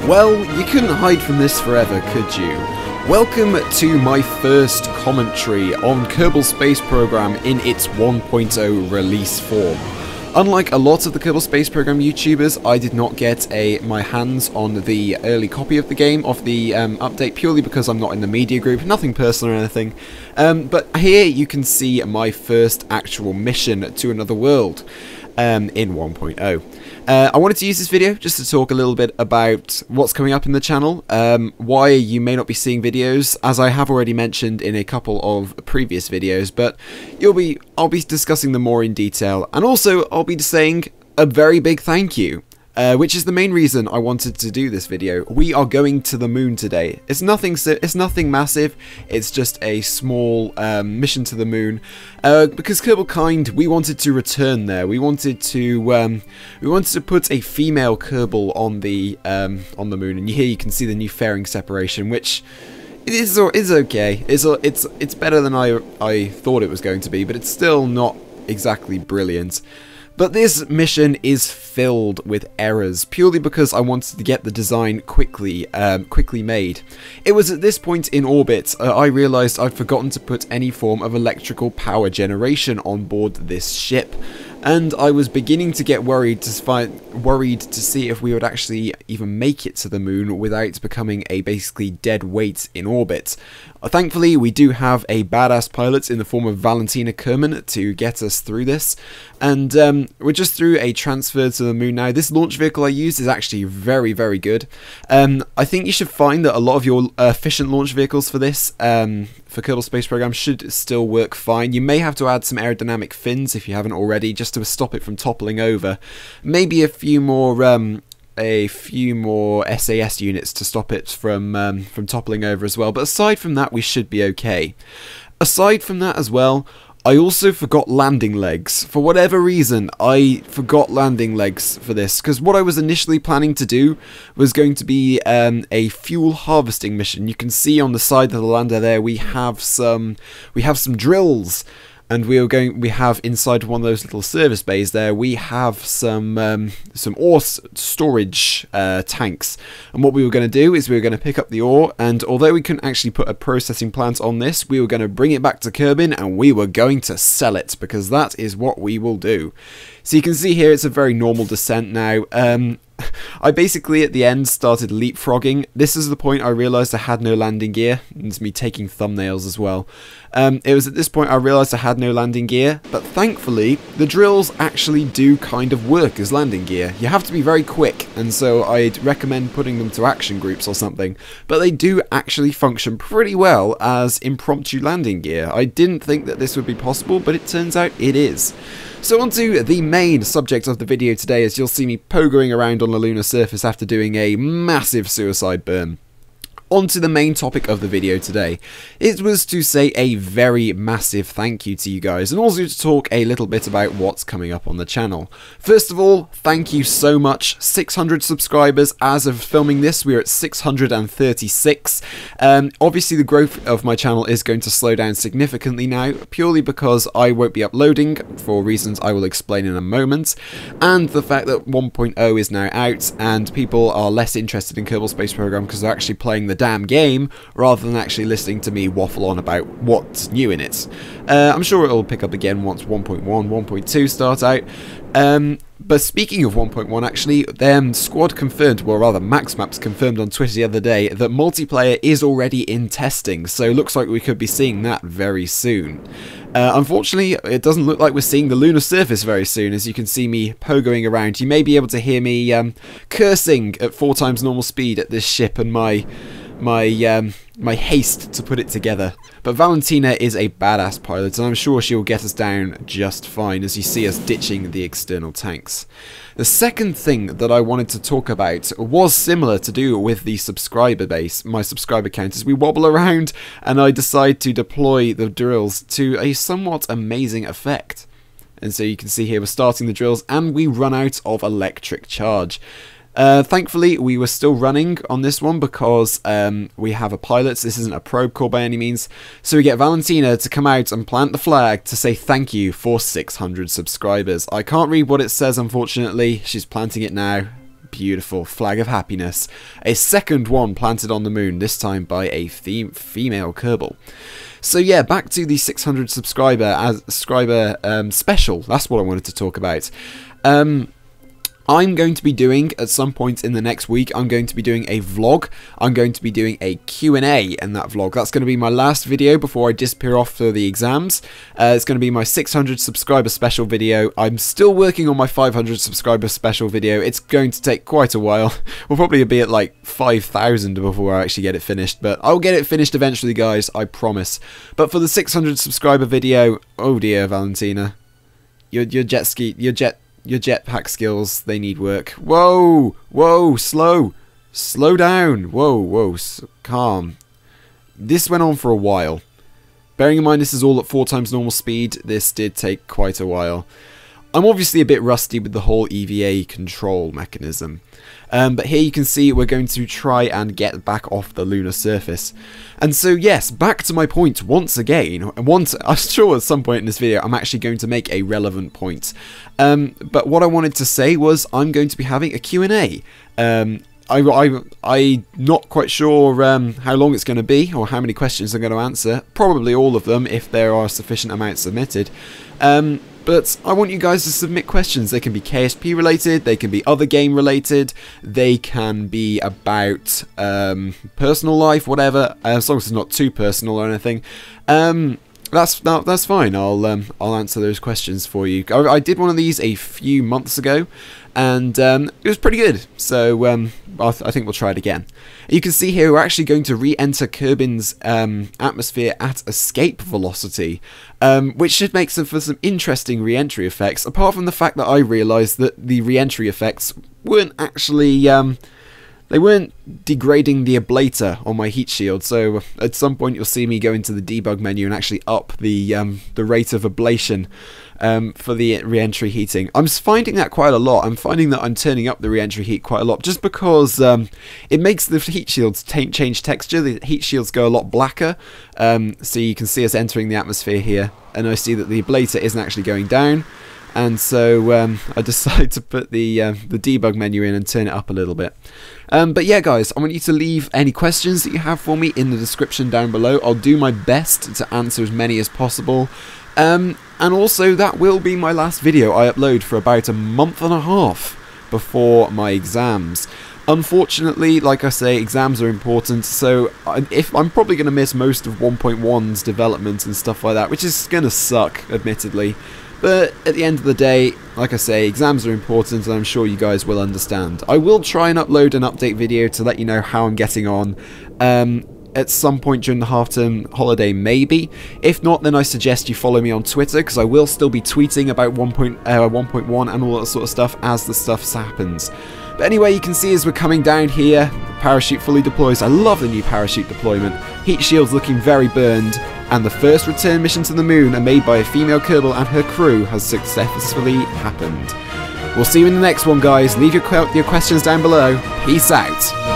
Well, you couldn't hide from this forever, could you? Welcome to my first commentary on Kerbal Space Program in its 1.0 release form. Unlike a lot of the Kerbal Space Program YouTubers, I did not get my hands on the early copy of the game, of the update, purely because I'm not in the media group, nothing personal or anything. But here you can see my first actual mission to another world in 1.0. I wanted to use this video just to talk a little bit about what's coming up in the channel, why you may not be seeing videos, as I have already mentioned in a couple of previous videos, but I'll be discussing them more in detail, and also I'll be saying a very big thank you. Which is the main reason I wanted to do this video. We are going to the moon today. It's nothing massive. It's just a small mission to the moon. Because Kerbal Kind, we wanted to return there. We wanted to put a female Kerbal on the moon, and here you can see the new fairing separation, which is okay. It's better than I thought it was going to be, but it's still not exactly brilliant. But this mission is filled with errors, purely because I wanted to get the design quickly made. It was at this point in orbit I realised I'd forgotten to put any form of electrical power generation on board this ship, and I was beginning to get worried to see if we would actually even make it to the moon without becoming a basically dead weight in orbit. Thankfully, we do have a badass pilot in the form of Valentina to get us through this, and we're just through a transfer to the moon now. This launch vehicle I used is actually very, very good. I think you should find that a lot of your efficient launch vehicles for this, for Kerbal Space Program, should still work fine. You may have to add some aerodynamic fins if you haven't already, just to stop it from toppling over. Maybe a few more SAS units to stop it from toppling over as well. But aside from that, we should be okay. Aside from that as well, I also forgot landing legs. For whatever reason, I forgot landing legs for this, because what I was initially planning to do was going to be a fuel harvesting mission. You can see on the side of the lander there we have some drills. And we have inside one of those little service bays there, we have some ore storage tanks. And what we were going to do is we were going to pick up the ore, and although we couldn't actually put a processing plant on this, we were going to bring it back to Kerbin and we were going to sell it, because that is what we will do. So you can see here it's a very normal descent now. I basically at the end started leapfrogging. This is the point I realised I had no landing gear. It's me taking thumbnails as well. It was at this point I realised I had no landing gear, but thankfully the drills actually do kind of work as landing gear. You have to be very quick, and so I'd recommend putting them to action groups or something, but they do actually function pretty well as impromptu landing gear. I didn't think that this would be possible, but it turns out it is. So onto the main subject of the video today, as you'll see me pogoing around on the lunar surface after doing a massive suicide burn. Onto the main topic of the video today. It was to say a very massive thank you to you guys, and also to talk a little bit about what's coming up on the channel. First of all, thank you so much. 600 subscribers as of filming this. We're at 636. Obviously the growth of my channel is going to slow down significantly now, purely because I won't be uploading for reasons I will explain in a moment, and the fact that 1.0 is now out and people are less interested in Kerbal Space Program because they're actually playing the damn game rather than actually listening to me waffle on about what's new in it. I'm sure it'll pick up again once 1.1, 1.2 start out. But speaking of 1.1, actually, Squad confirmed, well rather Max Maps confirmed on Twitter the other day that multiplayer is already in testing, so looks like we could be seeing that very soon. Unfortunately, it doesn't look like we're seeing the lunar surface very soon, as you can see me pogoing around. You may be able to hear me cursing at 4 times normal speed at this ship and my haste to put it together. But Valentina is a badass pilot, and I'm sure she'll get us down just fine, as you see us ditching the external tanks. The second thing that I wanted to talk about was similar to do with the subscriber base, my subscriber count, as we wobble around and I decide to deploy the drills to a somewhat amazing effect. And so you can see here we're starting the drills and we run out of electric charge. Thankfully, we were still running on this one because we have a pilot. This isn't a probe core by any means. So we get Valentina to come out and plant the flag to say thank you for 600 subscribers. I can't read what it says, unfortunately. She's planting it now. Beautiful. Flag of happiness. A second one planted on the moon, this time by a female Kerbal. So yeah, back to the 600 subscriber special. That's what I wanted to talk about. I'm going to be doing, at some point in the next week, I'm going to be doing a vlog. I'm going to be doing a Q&A in that vlog. That's going to be my last video before I disappear off for the exams. It's going to be my 600 subscriber special video. I'm still working on my 500 subscriber special video. It's going to take quite a while. We'll probably be at like 5,000 before I actually get it finished. But I'll get it finished eventually, guys. I promise. But for the 600 subscriber video, oh dear, Valentina. Your jetpack skills, they need work. Whoa! Whoa! Slow! Slow down! Whoa! Whoa! Calm. This went on for a while. Bearing in mind this is all at 4 times normal speed, this did take quite a while. I'm obviously a bit rusty with the whole EVA control mechanism. But here you can see we're going to try and get back off the lunar surface. And so yes, back to my point once again. I'm sure at some point in this video I'm actually going to make a relevant point. But what I wanted to say was I'm going to be having a Q&A. I'm not quite sure how long it's going to be or how many questions I'm going to answer. Probably all of them if there are sufficient amounts submitted. But I want you guys to submit questions. They can be KSP related, they can be other game related, they can be about personal life, whatever, as long as it's not too personal or anything. That's fine. I'll answer those questions for you. I did one of these a few months ago, and it was pretty good. So I think we'll try it again. You can see here we're actually going to re-enter Kerbin's atmosphere at escape velocity, which should make for some interesting re-entry effects. Apart from the fact that I realised that the re-entry effects weren't actually they weren't degrading the ablator on my heat shield, so at some point you'll see me go into the debug menu and actually up the rate of ablation for the re-entry heating. I'm finding that quite a lot. I'm finding that I'm turning up the re-entry heat quite a lot, just because it makes the heat shields change texture. The heat shields go a lot blacker, so you can see us entering the atmosphere here, and I see that the ablator isn't actually going down. And so I decided to put the debug menu in and turn it up a little bit. But yeah, guys, I want you to leave any questions that you have for me in the description down below. I'll do my best to answer as many as possible. And also, that will be my last video I upload for about a month and a half before my exams. Unfortunately, like I say, exams are important, so I'm probably going to miss most of 1.1's development and stuff like that, which is going to suck, admittedly. But at the end of the day, like I say, exams are important, and I'm sure you guys will understand. I will try and upload an update video to let you know how I'm getting on at some point during the half-term holiday, maybe. If not, then I suggest you follow me on Twitter, because I will still be tweeting about 1.1 and all that sort of stuff as the stuff happens. But anyway, you can see as we're coming down here, the parachute fully deploys. I love the new parachute deployment. Heat shield's looking very burned, and the first return mission to the moon, made by a female Kerbal and her crew, has successfully happened. We'll see you in the next one, guys. Leave your questions down below. Peace out.